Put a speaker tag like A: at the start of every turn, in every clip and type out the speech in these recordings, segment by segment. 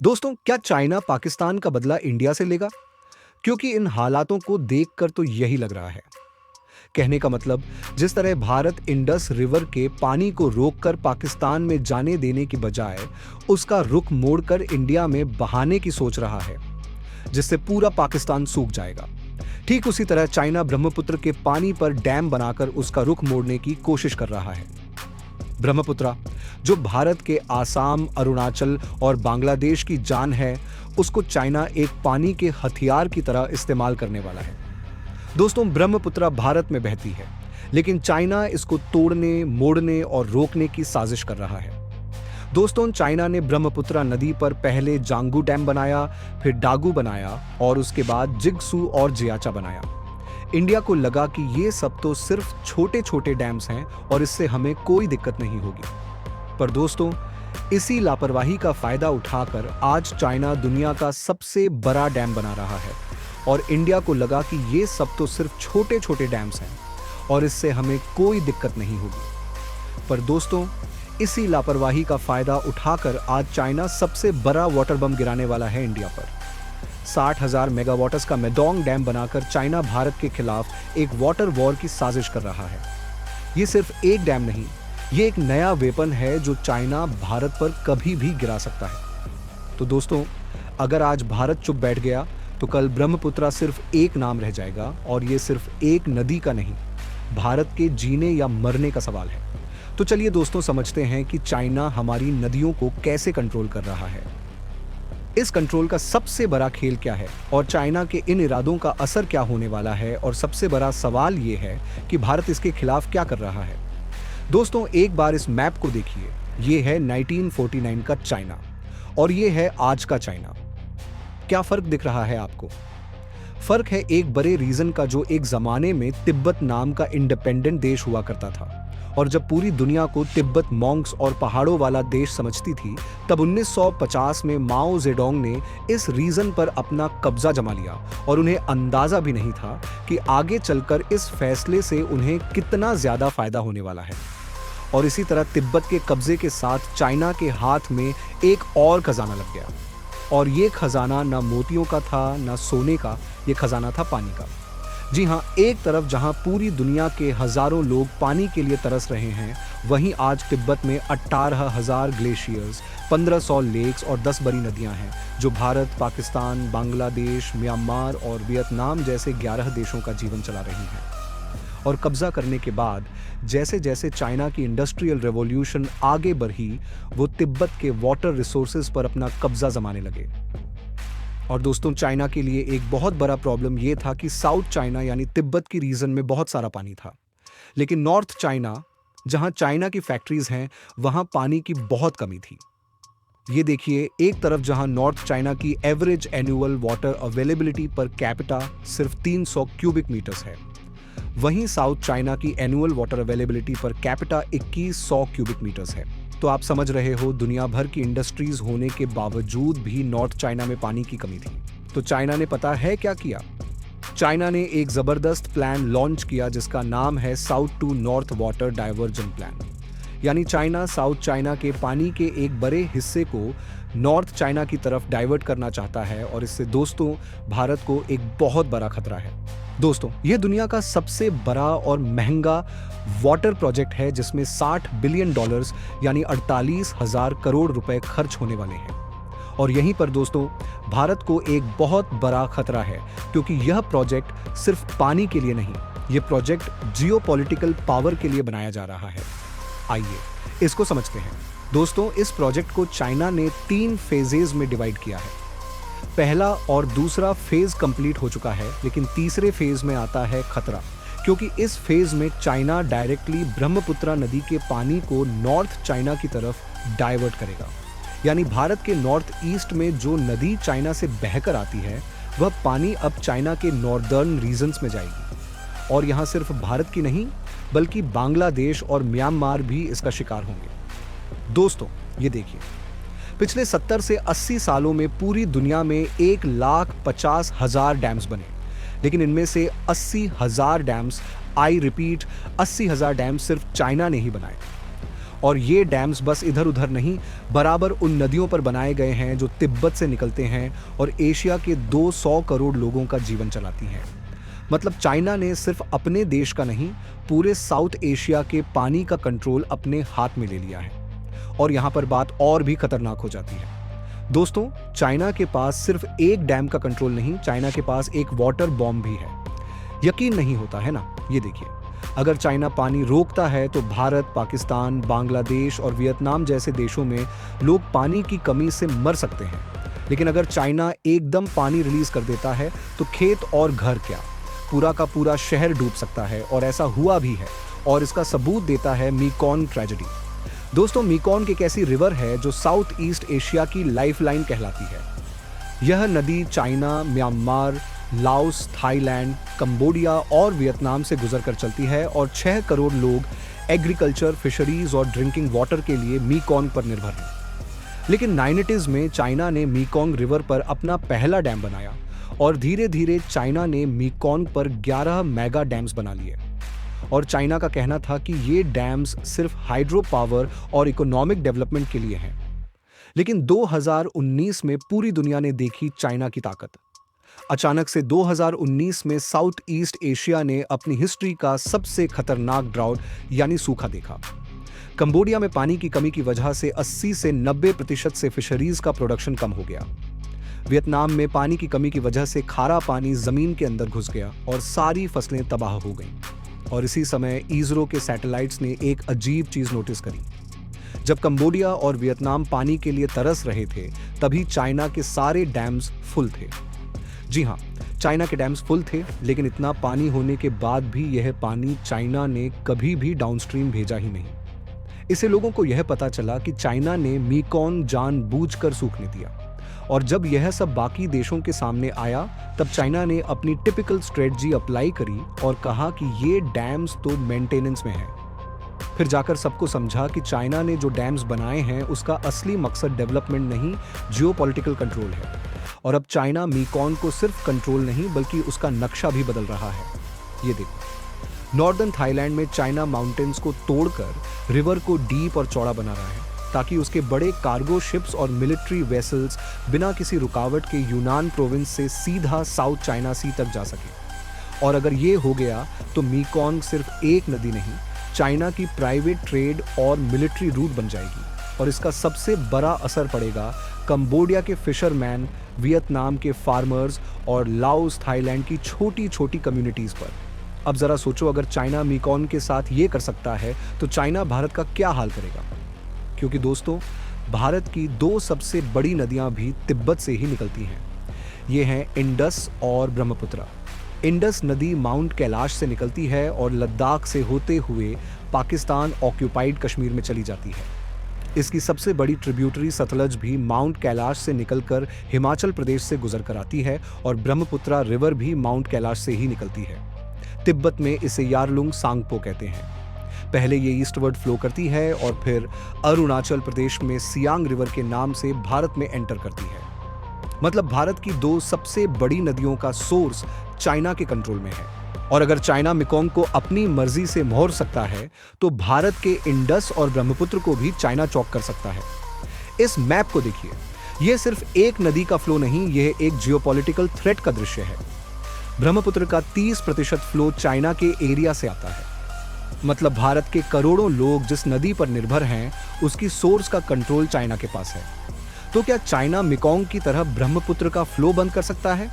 A: दोस्तों, क्या चाइना पाकिस्तान का बदला इंडिया से लेगा? क्योंकि इन हालातों को देखकर तो यही लग रहा है। कहने का मतलब, जिस तरह भारत इंडस रिवर के पानी को रोककर पाकिस्तान में जाने देने की बजाय उसका रुख मोड़कर इंडिया में बहाने की सोच रहा है, जिससे पूरा पाकिस्तान सूख जाएगा। ठीक उसी तरह चाइना ब्रह्मपुत्र के पानी पर डैम बनाकर उसका रुख मोड़ने की कोशिश कर रहा है। ब्रह्मपुत्रा, जो भारत के आसाम, अरुणाचल और बांग्लादेश की जान है, उसको चाइना एक पानी के हथियार की तरह इस्तेमाल करने वाला है। दोस्तों, ब्रह्मपुत्रा भारत में बहती है, लेकिन चाइना इसको तोड़ने, मोड़ने और रोकने की साजिश कर रहा है। दोस्तों, चाइना ने ब्रह्मपुत्रा नदी पर पहले जांगू डैम बनाया, फिर डागू बनाया और उसके बाद जिगसू और जियाचा बनाया। इंडिया को लगा कि ये सब तो सिर्फ छोटे छोटे डैम्स हैं और इससे हमें कोई दिक्कत नहीं होगी। पर दोस्तों, इसी लापरवाही का फायदा उठाकर आज चाइना दुनिया का सबसे बड़ा डैम बना रहा है और इंडिया को लगा कि ये सब तो सिर्फ छोटे छोटे डैम्स हैं और इससे हमें कोई दिक्कत नहीं होगी। पर दोस्तों, इसी लापरवाही का फायदा उठाकर आज चाइना सबसे बड़ा वाटर बम गिराने वाला है इंडिया पर। 60,000 मेगावाट्स का मेडोंग डैम बनाकर चाइना भारत के खिलाफ एक वाटर वॉर की साजिश कर रहा है। ये सिर्फ एक डैम नहीं, ये एक नया वेपन है जो चाइना भारत पर कभी भी गिरा सकता है। तो दोस्तों, अगर आज भारत चुप बैठ गया तो कल ब्रह्मपुत्रा सिर्फ एक नाम रह जाएगा और ये सिर्फ एक नदी का नहीं, भारत के जीने या मरने का सवाल है। तो चलिए दोस्तों, समझते हैं कि चाइना हमारी नदियों को कैसे कंट्रोल कर रहा है। इस कंट्रोल का सबसे बड़ा खेल क्या है और चाइना के इन इरादों का असर क्या होने वाला है, और सबसे बड़ा सवाल ये है कि भारत इसके खिलाफ क्या कर रहा है। दोस्तों, एक बार इस मैप को देखिए। ये है 1949 का चाइना और ये है आज का चाइना। क्या फर्क दिख रहा है आपको? फर्क है एक बड़े रीजन का, जो एक जमाने में तिब्बत नाम का इंडिपेंडेंट देश हुआ करता था और जब पूरी दुनिया को तिब्बत मॉन्क्स और पहाड़ों वाला देश समझती थी, तब 1950 में माओ जेडोंग ने इस रीजन पर अपना कब्जा जमा लिया और उन्हें अंदाजा भी नहीं था कि आगे चलकर इस फैसले से उन्हें कितना ज्यादा फायदा होने वाला है। और इसी तरह तिब्बत के कब्जे के साथ चाइना के हाथ में एक और खजाना लग गया, और ये खजाना ना मोतियों का था ना सोने का, ये खजाना था पानी का। जी हाँ, एक तरफ जहाँ पूरी दुनिया के हजारों लोग पानी के लिए तरस रहे हैं, वहीं आज तिब्बत में 18,000 ग्लेशियर्स, 1500 लेक्स और 10 बड़ी नदियाँ हैं, जो भारत, पाकिस्तान, बांग्लादेश, म्यांमार और वियतनाम जैसे 11 देशों का जीवन चला रही हैं। और कब्जा करने के बाद जैसे जैसे चाइना की इंडस्ट्रियल रेवोल्यूशन आगे बढ़ी, वो तिब्बत के वाटर रिसोर्सेज पर अपना कब्जा जमाने लगे। और दोस्तों, चाइना के लिए एक बहुत बड़ा प्रॉब्लम ये था कि साउथ चाइना यानी तिब्बत की रीजन में बहुत सारा पानी था, लेकिन नॉर्थ चाइना, जहां चाइना की फैक्ट्रीज हैं, वहां पानी की बहुत कमी थी। ये देखिए, एक तरफ जहां नॉर्थ चाइना की average annual water availability per capita सिर्फ 300 क्यूबिक मीटर्स है, वहीं साउथ चाइना की annual water availability per capita 2100 cubic metres है। तो आप समझ रहे हो, दुनिया भर की इंडस्ट्रीज होने के बावजूद भी नॉर्थ चाइना में पानी की कमी थी। तो चाइना ने पता है क्या किया? चाइना ने एक जबरदस्त प्लान लॉन्च किया जिसका नाम है south to north water diversion plan. यानी चाइना साउथ चाइना के पानी के एक बड़े हिस्से को नॉर्थ चाइना की तरफ डाइवर्ट करना चाहता है, और इससे दोस्तों भारत को एक बहुत बड़ा खतरा है। दोस्तों, यह दुनिया का सबसे बड़ा और महंगा वाटर प्रोजेक्ट है, जिसमें $60 बिलियन यानी 48,000 करोड़ रुपए खर्च होने वाले हैं। और यहीं पर दोस्तों भारत को एक बहुत बड़ा खतरा है, क्योंकि यह प्रोजेक्ट सिर्फ पानी के लिए नहीं, यह प्रोजेक्ट जियोपॉलिटिकल पावर के लिए बनाया जा रहा है। आइए इसको समझते हैं। दोस्तों, इस प्रोजेक्ट को चाइना ने 3 फेजेज में डिवाइड किया है। पहला और दूसरा फेज कंप्लीट हो चुका है, लेकिन तीसरे फेज में आता है खतरा, क्योंकि इस फेज में चाइना डायरेक्टली ब्रह्मपुत्रा नदी के पानी को नॉर्थ चाइना की तरफ डाइवर्ट करेगा। यानी भारत के नॉर्थ ईस्ट में जो नदी चाइना से बहकर आती है, वह पानी अब चाइना के नॉर्दर्न रीजन्स में जाएगी। और यहाँ सिर्फ भारत की नहीं, बल्कि बांग्लादेश और म्यांमार भी इसका शिकार होंगे। दोस्तों, ये देखिए, पिछले 70 से 80 सालों में पूरी दुनिया में 1,50,000 डैम्स बने, लेकिन इनमें से 80,000 डैम्स, आई रिपीट 80,000 डैम्स सिर्फ चाइना ने ही बनाए। और ये डैम्स बस इधर उधर नहीं, बराबर उन नदियों पर बनाए गए हैं जो तिब्बत से निकलते हैं और एशिया के 200 करोड़ लोगों का जीवन चलाती हैं। मतलब चाइना ने सिर्फ अपने देश का नहीं, पूरे साउथ एशिया के पानी का कंट्रोल अपने हाथ में ले लिया है। और यहाँ पर बात और भी खतरनाक हो जाती है दोस्तों, चाइना के पास सिर्फ एक डैम का कंट्रोल नहीं, चाइना के पास एक वाटर बॉम्ब भी है। यकीन नहीं होता है ना? ये देखिए, अगर चाइना पानी रोकता है तो भारत, पाकिस्तान, बांग्लादेश और वियतनाम जैसे देशों में लोग पानी की कमी से मर सकते हैं। लेकिन अगर चाइना एकदम पानी रिलीज कर देता है तो खेत और घर क्या, पूरा का पूरा शहर डूब सकता है। और ऐसा हुआ भी है, और इसका सबूत देता है मेकॉन्ग ट्रेजेडी। दोस्तों, मेकॉन्ग एक ऐसी रिवर है जो साउथ ईस्ट एशिया की लाइफलाइन कहलाती है। यह नदी China, Myanmar, Laos, Thailand, Cambodia और वियतनाम से गुजरकर चलती है और 6 करोड़ लोग एग्रीकल्चर, फिशरीज और ड्रिंकिंग वाटर के लिए मेकॉन्ग पर निर्भर हैं। लेकिन 1980s में चाइना ने मेकॉन्ग रिवर पर अपना पहला डैम बनाया और धीरे धीरे चाइना ने मेकॉन्ग पर 11 मेगा डैम्स बना लिए। और चाइना का कहना था कि ये डैम्स सिर्फ हाइड्रो पावर और इकोनॉमिक डेवलपमेंट के लिए हैं। लेकिन 2019 में पूरी दुनिया ने देखी चाइना की ताकत। अचानक से 2019 में साउथ ईस्ट एशिया ने अपनी हिस्ट्री का सबसे खतरनाक ड्राउट यानी सूखा देखा। कंबोडिया में पानी की कमी की वजह से 80 से 90% से फिशरीज का प्रोडक्शन कम हो गया। वियतनाम में पानी की कमी की वजह से खारा पानी जमीन के अंदर घुस गया और सारी फसलें तबाह हो गईं। और इसी समय इसरो के सैटेलाइट्स ने एक अजीब चीज नोटिस करी। जब कंबोडिया और वियतनाम पानी के लिए तरस रहे थे, तभी चाइना के सारे डैम्स फुल थे। जी हाँ, चाइना के डैम्स फुल थे, लेकिन इतना पानी होने के बाद भी यह पानी चाइना ने कभी भी डाउनस्ट्रीम भेजा ही नहीं। इससे लोगों को यह पता चला कि चाइना ने मेकॉन्ग जानबूझकर सूखने दिया। और जब यह सब बाकी देशों के सामने आया, तब चाइना ने अपनी टिपिकल स्ट्रेटजी अप्लाई करी और कहा कि ये डैम्स तो मेंटेनेंस में है। फिर जाकर सबको समझा कि चाइना ने जो डैम्स बनाए हैं उसका असली मकसद डेवलपमेंट नहीं, जियोपॉलिटिकल कंट्रोल है। और अब चाइना मेकॉन्ग को सिर्फ कंट्रोल नहीं बल्कि उसका नक्शा भी बदल रहा है। ये देखो, नॉर्दर्न थाईलैंड में चाइना माउंटेन्स को तोड़कर रिवर को डीप और चौड़ा बना रहा है ताकि उसके बड़े कार्गो शिप्स और मिलिट्री वेसल्स बिना किसी रुकावट के यूनान प्रोविंस से सीधा साउथ चाइना सी तक जा सके। और अगर ये हो गया तो मेकॉन्ग सिर्फ एक नदी नहीं, चाइना की प्राइवेट ट्रेड और मिलिट्री रूट बन जाएगी। और इसका सबसे बड़ा असर पड़ेगा कंबोडिया के फिशरमैन, वियतनाम के फार्मर्स और लाओस, थाईलैंड की छोटी छोटी कम्युनिटीज पर। अब जरा सोचो, अगर चाइना मेकॉन्ग के साथ ये कर सकता है तो चाइना भारत का क्या हाल करेगा? क्योंकि दोस्तों, भारत की 2 सबसे बड़ी नदियां भी तिब्बत से ही निकलती हैं। ये हैं इंडस और ब्रह्मपुत्र। इंडस नदी माउंट कैलाश से निकलती है और लद्दाख से होते हुए पाकिस्तान ऑक्यूपाइड कश्मीर में चली जाती है। इसकी सबसे बड़ी ट्रिब्यूटरी सतलज भी माउंट कैलाश से निकलकर हिमाचल प्रदेश से गुजर कर आती है और ब्रह्मपुत्रा रिवर भी माउंट कैलाश से ही निकलती है। तिब्बत में इसे यारलुंग सांगपो कहते हैं। पहले ये ईस्टवर्ड फ्लो करती है और फिर अरुणाचल प्रदेश में सियांग रिवर के नाम से भारत में एंटर करती है। मतलब भारत की 2 सबसे बड़ी नदियों का सोर्स चाइना के कंट्रोल में है। और अगर चाइना मेकॉन्ग को अपनी मर्जी से मोड़ सकता है तो भारत के इंडस और ब्रह्मपुत्र को भी चाइना चौक कर सकता है। इस मैप को देखिए, यह सिर्फ एक नदी का फ्लो नहीं, यह एक जियोपॉलिटिकल थ्रेट का दृश्य है। ब्रह्मपुत्र का 30% फ्लो चाइना के एरिया से आता है। मतलब भारत के करोड़ों लोग जिस नदी पर निर्भर हैं, उसकी सोर्स का कंट्रोल चाइना के पास है। तो क्या चाइना मेकॉन्ग की तरह ब्रह्मपुत्र का फ्लो बंद कर सकता है?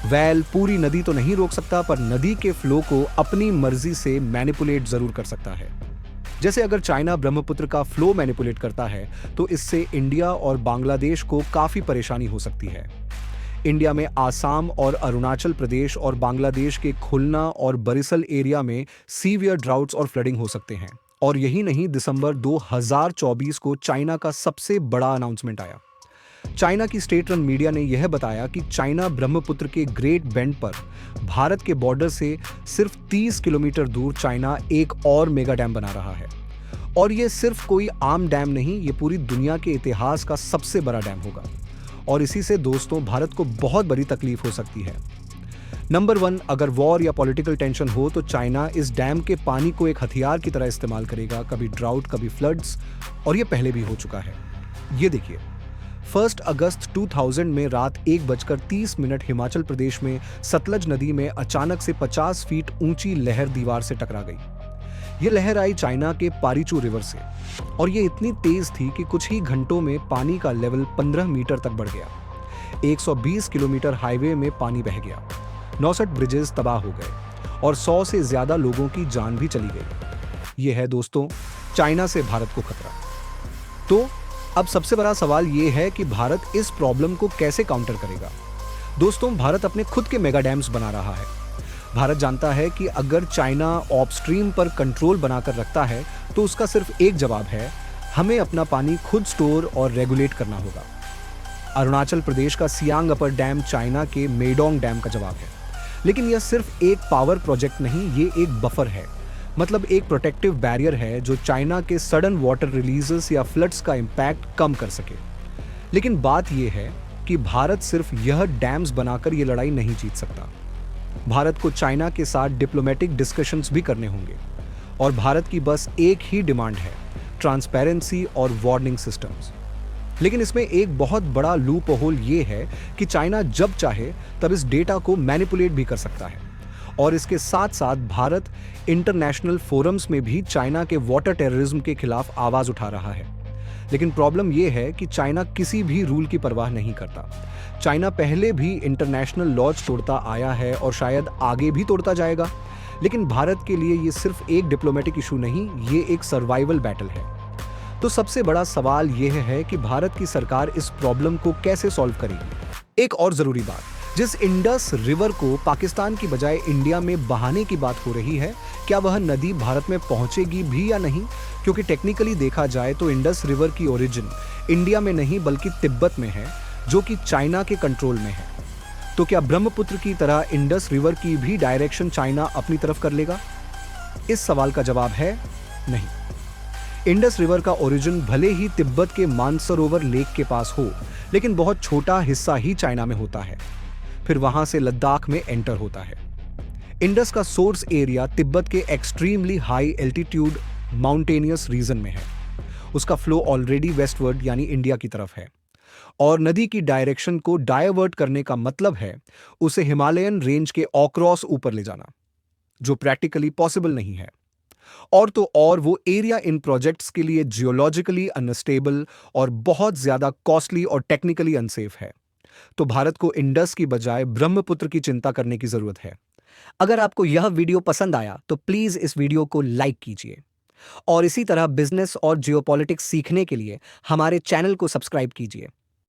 A: पूरी नदी तो नहीं रोक सकता, पर नदी के फ्लो को अपनी मर्जी से मैनिपुलेट जरूर कर सकता है। जैसे अगर चाइना ब्रह्मपुत्र का फ्लो मैनिपुलेट करता है तो इससे इंडिया और बांग्लादेश को काफी परेशानी हो सकती है। इंडिया में आसाम और अरुणाचल प्रदेश और बांग्लादेश के खुलना और बरिसल एरिया में सीवियर ड्राउट्स और फ्लडिंग हो सकते हैं। और यही नहीं, दिसंबर 2024 को चाइना का सबसे बड़ा अनाउंसमेंट आया। चाइना की स्टेट रन मीडिया ने यह बताया कि चाइना ब्रह्मपुत्र के ग्रेट बेंड पर भारत के बॉर्डर से सिर्फ 30 किलोमीटर दूर चाइना एक और मेगा डैम बना रहा है। और यह सिर्फ कोई आम डैम नहीं, ये पूरी दुनिया के इतिहास का सबसे बड़ा डैम होगा। और इसी से दोस्तों, भारत को बहुत बड़ी तकलीफ हो सकती है। नंबर 1, अगर वॉर या पॉलिटिकल टेंशन हो तो चाइना इस डैम के पानी को एक हथियार की तरह इस्तेमाल करेगा, कभी ड्राउट कभी फ्लड्स, और ये पहले भी हो चुका है। ये देखिए, 1 अगस्त 2000 में रात 1:30 हिमाचल प्रदेश में सतलज नदी में अचानक से 50 फीट ऊंची लहर दीवार से टकरा गई। ये लहर आई चाइना के पारीचू रिवर से, और ये इतनी तेज थी कि कुछ ही घंटों में पानी का लेवल 15 मीटर तक बढ़ गया। 120 किलोमीटर हाईवे में पानी बह गया, 69 ब्रिजेस तबाह हो गए और 100 से ज्यादा लोगों की जान भी चली गई। ये है दोस्तों चाइना से भारत को खतरा। तो अब सबसे बड़ा सवाल ये है कि भारत इस प्रॉब्लम को कैसे काउंटर करेगा। दोस्तों, भारत अपने खुद के मेगा डैम्स बना रहा है। भारत जानता है कि अगर चाइना ऑपस्ट्रीम पर कंट्रोल बनाकर रखता है तो उसका सिर्फ एक जवाब है, हमें अपना पानी खुद स्टोर और रेगुलेट करना होगा। अरुणाचल प्रदेश का सियांग अपर डैम चाइना के मेडोंग डैम का जवाब है। लेकिन यह सिर्फ एक पावर प्रोजेक्ट नहीं, ये एक बफर है, मतलब एक प्रोटेक्टिव बैरियर है जो चाइना के सडन वाटर रिलीजेस या फ्लड्स का इंपैक्ट कम कर सके। लेकिन बात यह है कि भारत सिर्फ यह डैम्स बनाकर यह लड़ाई नहीं जीत सकता। भारत को चाइना के साथ डिप्लोमेटिक डिस्कशंस भी करने होंगे, और भारत की बस एक ही डिमांड है, ट्रांसपेरेंसी और वार्निंग सिस्टम्स। लेकिन इसमें एक बहुत बड़ा लूप होल ये है कि चाइना जब चाहे तब इस डेटा को मैनिपुलेट भी कर सकता है, और इसके साथ साथ भारत इंटरनेशनल फोरम्स में भी चाइना के वाटर टेररिज्म के खिलाफ आवाज उठा रहा है। लेकिन प्रॉब्लम यह है कि चाइना किसी भी रूल की परवाह नहीं करता। चाइना पहले भी इंटरनेशनल लॉज तोड़ता आया है और शायद आगे भी तोड़ता जाएगा। लेकिन भारत के लिए ये सिर्फ एक डिप्लोमेटिक इशू नहीं, ये एक सर्वाइवल बैटल है। तो सबसे बड़ा सवाल यह है कि भारत की सरकार इस प्रॉब्लम को कैसे सॉल्व करेगी। एक और जरूरी बात, जिस इंडस रिवर को पाकिस्तान की बजाय इंडिया में बहाने की बात हो रही है, क्या वह नदी भारत में पहुंचेगी भी या नहीं? क्योंकि टेक्निकली देखा जाए तो इंडस रिवर की ओरिजिन इंडिया में नहीं बल्कि तिब्बत में है, जो कि चाइना के कंट्रोल में है। तो क्या ब्रह्मपुत्र की तरह इंडस रिवर की भी डायरेक्शन चाइना अपनी तरफ कर लेगा? इस सवाल का जवाब है नहीं। इंडस रिवर का ओरिजिन भले ही तिब्बत के मानसरोवर लेक के पास हो, लेकिन बहुत छोटा हिस्सा ही चाइना में होता है, फिर वहां से लद्दाख में एंटर होता है। इंडस का सोर्स एरिया तिब्बत के extremely high altitude mountainous region में है। उसका फ्लो ऑलरेडी वेस्टवर्ड यानी इंडिया की तरफ है, और नदी की डायरेक्शन को डायवर्ट करने का मतलब है उसे हिमालयन रेंज के ऑक्रॉस ऊपर ले जाना, जो प्रैक्टिकली पॉसिबल नहीं है। और तो और वो एरिया इन प्रोजेक्ट्स के लिए जियोलॉजिकली अनस्टेबल और बहुत ज्यादा कॉस्टली और टेक्निकली अनसेफ है। तो भारत को इंडस की बजाय ब्रह्मपुत्र की चिंता करने की जरूरत है। अगर आपको यह वीडियो पसंद आया तो प्लीज इस वीडियो को लाइक कीजिए, और इसी तरह बिजनेस और जियोपॉलिटिक्स सीखने के लिए हमारे चैनल को सब्सक्राइब कीजिए।